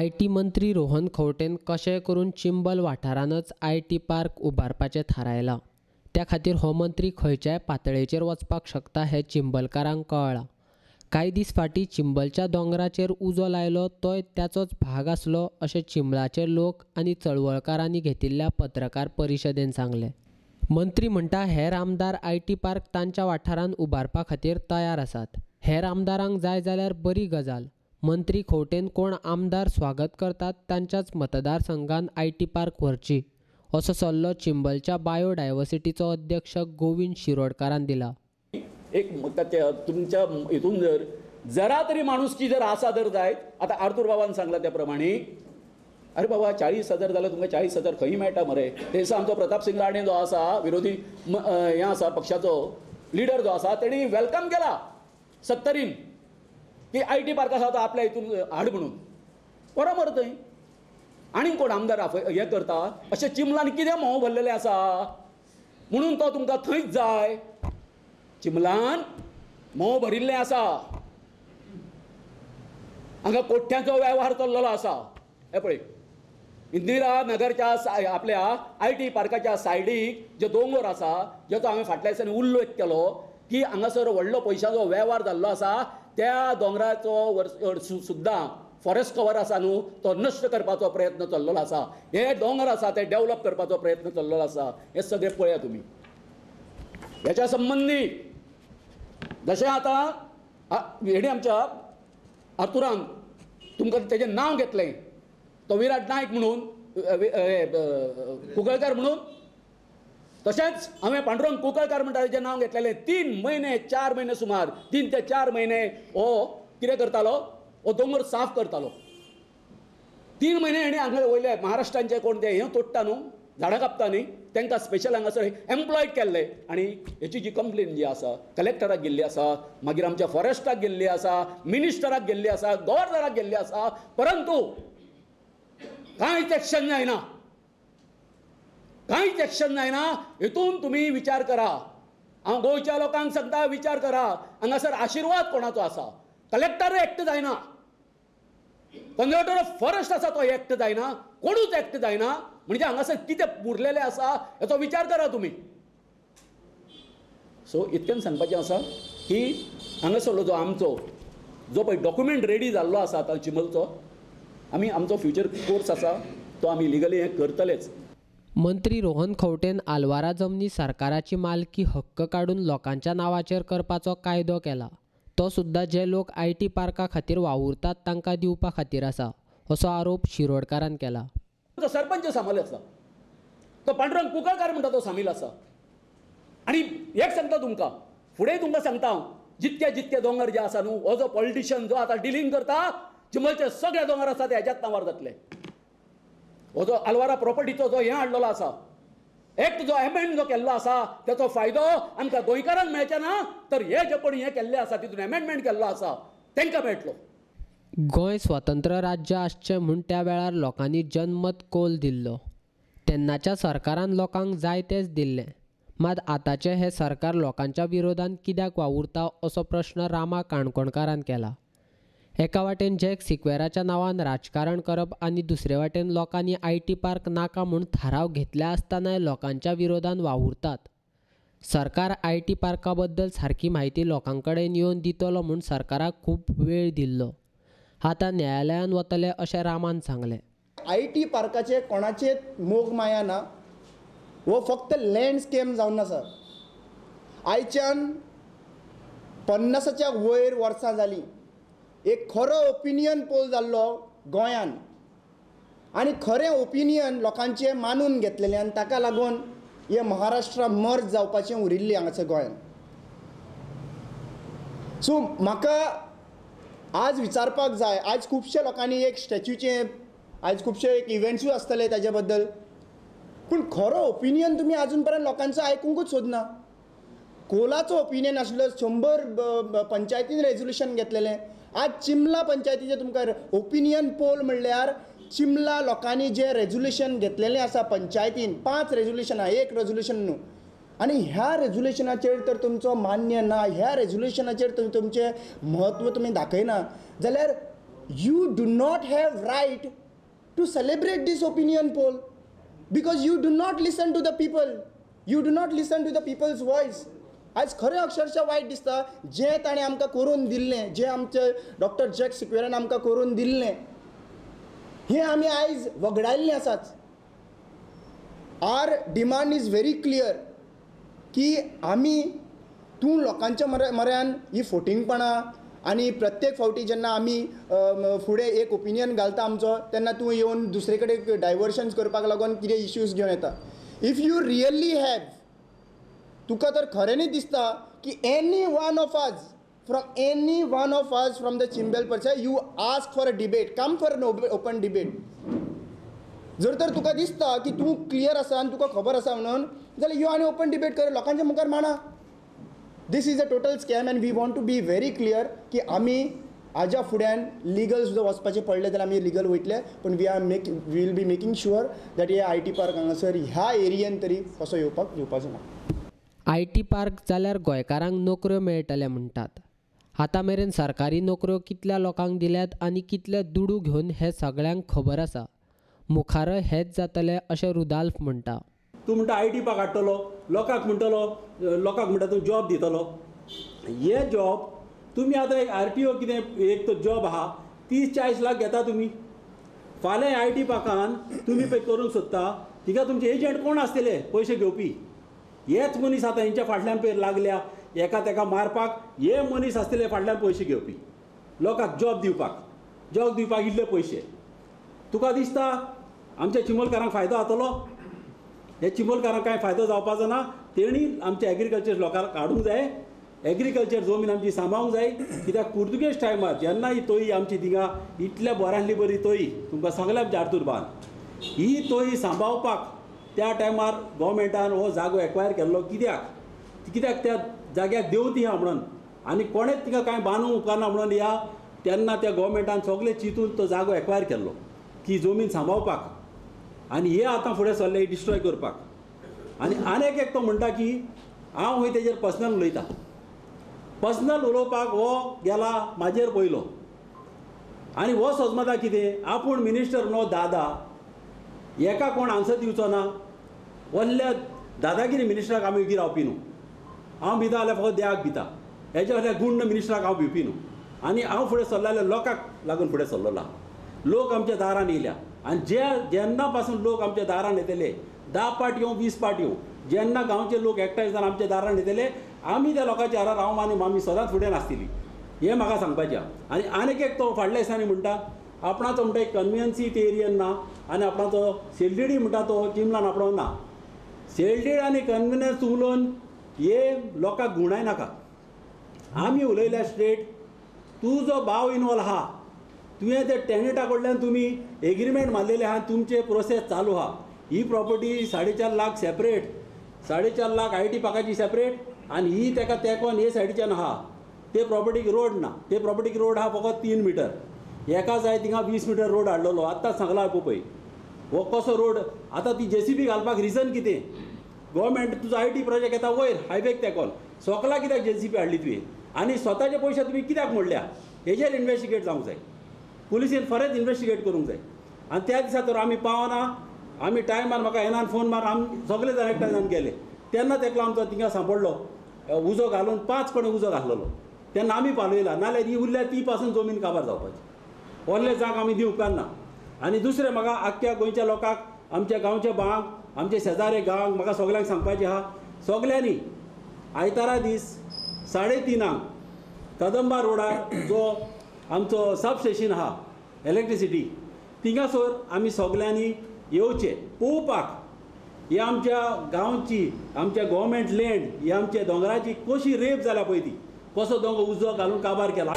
IT. मंत्री रोहन खंवटेन कशेंय करून चिंबल वाठारांतच आय.टी. पार्क उबारपाचें थारायलां. त्या खातीर हो मंत्री खंयच्याय पातळेचेर वचपाक शकता हें चिंबलकारांक कळ्ळां. कांय दीस फाटीं चिंबलच्या दोंगराचेर उजो लायलो तोय त्याचोच भाग आसलो अशें चिंबळाचे लोक आनी चळवळकारांनी घेतिल्ल्या पत्रकार परिशदेंत सांगलें. मंत्री म्हणटा हेर आमदार आय.टी. पार्क तांच्या वाठारांत उबारपा खातीर तयार आसात. हेर आमदारांक जाय जाल्यार बरी गजाल. मंत्री खंवटेन कोण आमदार स्वागत करतात तांच्याच मतदारसंघांत आय.टी. पार्क व्हरची असो सल्लो चिंबलच्या बायोडायवर्सिटीचो अध्यक्ष गोविंद शिरोडकारान दिला. एक तुमच्या हितून जरा तरी माणुसकी जर आसा जर जायत, आता आर्थूर बाबान सांगला त्या प्रमाणे अरे बाबा 40,000 जाल्यार तुमकां 40,000 खंय मेळटा मरे. ते दिसा आमचो प्रताप सिंग राणे जो आसा विरोधी हें आसा पक्षाचो लिडर जो आसा तेणी वेलकम केला 70रीन की आय.टी. पार्क आसा तो आपल्या हितून हाड म्हणून. बरो मरे थंय आनीक कोण आमदार हें करता अशें चिंबलान कितें म्होंव भरलेलें आसा म्हणून तो तुमकां थंयच जाय. चिंबलान म्होंव भरिल्लें आसा, हांगा कोट्यांचो वेव्हार चल्लेलो आसा. हे पळय इंदिरा नगरच्या आपल्या आय.टी. पार्काच्या सायडीक जे दोंगर आसा जेचो हांवें फाटल्या दिसांनी उल्लेख केलो की हांगासर व्हडलो पयशांचो वेव्हार जाल्लो आसा, त्या दोंगराचो सुद्दां फॉरेस्ट कवर आसा न्हू तो नश्ट करपाचो प्रयत्न चल्लेलो आसा. हे दोंगर आसा ते डेव्हलप करपाचो प्रयत्न चल्लेलो आसा. हे सगळे पळया तुमी. ह्याच्या संबंधी जशें आतां हेणी आमच्या आर्थुरान तुमकां तेजें नांव घेतलें, तो विराट नायक म्हणून कुंकळकार म्हणून, तशेंच हांवें पांडुरंग कुंकळकार म्हणटा तेजें नांव घेतलेलें. 3 म्हयने 4 म्हयने सुमार 3 ते 4 म्हयने हो कितें करतालो, हो दोंगर साफ करतालो. 3 म्हयने हेणी हांगा वयले महाराष्ट्रांचे कोण ते हें तोडटा न्हू, झाडां कापता न्ही, तांकां स्पेशल हांगासर एम्प्लॉयड केल्ले. आनी हेची जी कंप्लेन जी आसा कलेक्टराक गेल्ली आसा, मागीर आमच्या फॉरेस्टाक गेल्ली आसा, मिनिस्टराक गेल्ली आसा, गव्हर्नराक गेल्ली आसा, परंतु कांयच एक्शन जायना. कांयच एक्शन जायना. हितून तुमी विचार करा. हांव गोंयच्या लोकांक सांगता विचार करा. हांगासर आशिर्वाद कोणाचो आसा? कलेक्टर एक्ट जायना, कन्झर्वेटर ऑफ फॉरेस्ट आसा तो एक्ट जायना, कोणूच एक्ट जायना. म्हणजे हांगासर कितें उरलेलें आसा हेचो विचार करा तुमी. सो इतकें सांगपाचें आसा की हांगासरलो जो आमचो जो पळय डॉक्युमेंट रेडी जाल्लो आसा आतां चिंबलचो, आमी आमचो फ्युचर कोर्स आसा तो आमी लिगली हें करतलेच. मंत्री रोहन खंवटेन आलवारा जमनी सरकाराची मालकी हक्क काडून लोकांच्या नांवाचेर करपाचो कायदो केला. तो सुद्दां जे लोक आय.टी. पार्का खातीर वावुरतात तांकां दिवपा खातीर आसा असो आरोप शिरोडकारान केला. तो सरपंच सामील आसा, तो पांडुरंग कुंकळकार म्हणटा तो सामील आसा. आनी एक सांगता तुमकां, फुडें तुमकां सांगता हांव, जितके दोंगर जे आसा न्हू, हो जो पॉलिटिशियन जो आतां डिलींग करता चिंबलचे सगळे दोंगर आसा ते हेज्याच नांवार जातले. हो जो आलवारा प्रॉपर्टीचो जो हें हाडलेलो आसा, एक्ट जो एमेंड जो केल्लो आसा त्याचो फायदो आमकां गोंयकारांक मेळचे ना, तर हे जे कोणी हें केल्लें आसा तितून एमेंडमेंट केल्लो आसा तांकां मेळटलो. गोंय स्वतंत्र राज्य आसचें म्हूण त्या वेळार लोकांनी जनमत कौल दिल्लो. तेन्नाच्या सरकारान लोकांक जाय तेंच दिल्लें. मात आतांचें हें सरकार लोकांच्या विरोधान कित्याक वावुरता असो प्रश्न रामा काणकोणकारान केला. एका वाटेन जॅक सिक्वेराच्या नांवान राजकारण करप आनी दुसरे वाटेन लोकांनी आय.टी. पार्क नाका म्हूण थाराव घेतल्या आसतनाय लोकांच्या विरोधान वावुरतात. सरकार आय.टी. पार्का बद्दल सारकी म्हायती लोकां कडेन येवन दितलो म्हूण सरकाराक खूब वेळ दिल्लो. आतां न्यायालयान वतले अशें रामान सांगलें. आय.टी. पार्काचे कोणाचेच मोग माया ना, वो फक्त लँड स्कॅम जावन आसा. आयच्यान 50च्या वयर वर्सां जालीं. एक खरो ओपिनियन पोल जाल्लो गोंयान आनी खरें ओपिनियन लोकांचें मानून घेतलेलें आनी ताका लागून हे महाराष्ट्रा मर्ज जावपाचें उरिल्लें हांगासर गोंयान. सो म्हाका आज विचारपाक जाय, आज खुबशे लोकांनी एक स्टॅच्यूचें आज खुबशे एक इव्हेंट्सूय आसतले ताजे बद्दल, पूण खरो ओपिनियन तुमी आजून पर्यंत लोकांचो आयकूंकूच सोदना. कोलाचो ओपिनियन आसलो, 100 पंचायतीन रेजोल्युशन घेतलेलें. आज चिंबला पंचायतीचे तुमकां ओपिनियन पोल म्हणल्यार चिंबला लोकांनी जे रेजोल्युशन घेतलेलें आसा पंचायतीन, 5 रेजोल्युशनां, एक रेजोल्युशन न्हू, आनी ह्या रेजोल्युशनाचेर तर तुमचो मान्य ना, ह्या रेजोल्युशनाचेर तुमचें म्हत्व तुमी दाखयना जाल्यार you do not have right to celebrate this opinion poll because you do not listen to the people. You do not listen to the people's voice. आज खरें अक्षरशः वायट दिसता जें ताणें आमकां करून दिल्लें, जें आमचे डॉक्टर जॅक सिक्वेरान आमकां करून दिल्लें, हें आमी आयज वगडायल्लीं आसात. Our demand is very clear की आमी तूं लोकांच्या म्हऱ्यान ही फोटिंगपणां आनी प्रत्येक फावटी जेन्ना आमी फुडें एक ओपिनियन घालता आमचो तेन्ना तूं येवन दुसरे कडेन डायवर्शन्स करपाक लागून कितें इश्यूज घेवन येता. इफ यू रियली हॅव, तुका तर खऱ्यांनी दिसता की any one of us from the Chimbel pursue you ask for a debate, come for an open debate. जर तर तुका दिसता की तूं क्लियर आसा आनी तुका खबर आसा म्हणून जाल्यार यू आनी ओपन डिबेट कर, लोकांच्या मुखार मांडा. This is a total scam and we want to be very clear की आमी हाज्या फुड्यान लिगल सुद्दां वचपाचें पडलें जाल्यार आमी लिगल वयतले, पण we will be making sure that हे IT पार्क हांगासर ह्या एरियेन तरी कसो येवपाचो ना. IT पार्क जाल्यार गोंयकारांक नोकऱ्यो मेळटले म्हणटात. आतां मेरेन सरकारी नोकऱ्यो कितल्या लोकांक दिल्यात आनी कितले दुडू घेवन हें सगळ्यांक खबर आसा. मुखारय हेच जातलें अशें रुदाल्फ म्हणटा. तूं म्हणटा IT पार्क हाडटलो, लोकांक म्हणटा तूं जॉब दितलो. हे जॉब तुमी आतां एक RTO कितें एक तो जॉब आहा 30-40 लाख घेता तुमी. फाल्यां IT पार्कान तुमी पळय करूंक सोदता तिका तुमचे एजंट कोण आसतले पयशे घेवपी. हेच मनीस आतां हेंच्या फाटल्यान पळय लागल्या एका तेका मारपाक. हे मनीस आसतले फाटल्यान पयशे घेवपी, लोकांक जॉब दिवपाक इतले पयशे. तुका दिसता आमच्या चिंबोलकारांक फायदो जातलो? हे चिंबोलकारांक कांय फायदो जावपाचो ना. तेणी आमचे एग्रीकल्चर लोकांक हाडूंक जाय, एग्रीकल्चर जमीन आमची सांबाळूंक जाय. कित्याक पुर्तुगेज टायमार जेन्ना ही तोयी आमची थिंगा इतल्या बऱ्यांतली बरी तोयी तुमकां सांगल्यार जारतूरबान, ही तोयी सांबाळपाक त्या टायमार गोवमेंटान हो जागो एक्वायर केल्लो. कित्याक त्या जाग्याक देंवती हा म्हणून आनी कोणेच तिका कांय बांदूंक उपकारना म्हणून ह्या तेन्ना त्या गोवमेंटान सगळे चिंतून तो जागो एक्वायर केल्लो की जमीन सांबाळपाक. आनी हे आतां फुडें सरले डिस्ट्रॉय करपाक. आनी आनीक एक तो म्हणटा की हांव खंय तेजेर पर्सनल उलयतां. पर्सनल उलोवपाक हो गेला म्हाजेर पयलो आनी हो सोजमता कितें आपूण मिनिस्टर न्हू दादा, हेका कोण आन्सर दिवचो ना. व्हडल्या दादागिरी मिनिस्टराक आमी वगी रावपी न्हू. हांव भिता जाल्यार फकत देवाक भिता, हेज्या फाटल्या गुंड मिनिस्टराक हांव भिवपी न्हू. आनी हांव फुडें सरलो जाल्यार लोकांक लागून फुडें सरलो आहा. लोक आमच्या दारान येयल्या आनी जेन्ना पासून लोक आमच्या दारान येतले 10 पाट येवं 20 पाट येवं, जेन्ना गांवचे लोक एकठांय जावन आमच्या दारान येतले आमी त्या लोकांच्या हारार रावूं आनी आमी सदांच फुडें नासतलीं. हें म्हाका सांगपाचें आहा. आनी आनीक एक तो फाटल्या दिसांनी म्हणटा आपणाचो म्हणटा एक कन्वियन्सी ते एरियन ना आनी आपणाचो सेलडेडी म्हणटा तो चिंबलान आपणो ना. सेलडेड आनी कन्विनियन्स उलोवन हे लोकांक गुणाय नाका. आमी उलयल्या स्ट्रेट. तूं जो भाव इनवॉल्व आहा, तुवें ते टॅनटा कडल्यान तुमी एग्रीमेंट मारलेले आहा, तुमचे प्रोसेस चालू आहा. ही property 4.5 lakh separate, 4.5 lakh IT पार्काची सेपरेट आनी ही तेका तेकोन हे सायडीच्यान आहा. ते प्रॉपर्टीक रोड ना. ते प्रॉपर्टीक रोड आहा फकत 3 मिटर. एका जाय थिंगा 20 मिटर रोड हाडलेलो. आतांच सांगला पळय हो कसो रोड. आतां ती JCB घालपाक रिजन कितें? गव्हर्मेंट तुजो IT प्रोजेक्ट येता वयर हायवेक तेकोन, सोकला कित्याक JCB हाडली तुवें? आनी स्वताचे पयशे तुमी कित्याक मोडल्या? हेजेर इन्वेस्टिगेट जावंक जाय. पुलिसेन खरेंच इन्वेस्टिगेट करूंक जाय. आनी त्या दिसा तर आमी पावना. आमी टायमार म्हाका येनान फोन मार, आमी सगळे जाण एकठांय जावन गेले. तेन्ना तेका आमचो थिंगा सांपडलो उजो घालून 5 कडेन उजो घातलेलो. तेन्ना आमी पालयला, नाल्यार ही उरल्या ती पासून जमीन काबार जावपाची. व्हडले जाग आमी दिवंक उपकारना. आनी दुसरें म्हाका आख्ख्या गोंयच्या लोकांक, आमच्या गांवच्या भावांक, आमच्या शेजारे गांवांक म्हाका सगळ्यांक सांगपाचें आहा, सगल्यांनी आयतारा दीस 3:30 कदंबा रोडार जो आमचो सब स्टेशन आहा इलेक्ट्रिसिटी, थिंगासर आमी सगल्यांनी येवचें पळोवपाक ही आमच्या गांवची, आमच्या गव्हर्मेंट लँड, ही आमच्या दोंगराची कशी रेप जाला पळय ती, कसो दोंगर उजो घालून काबार केला.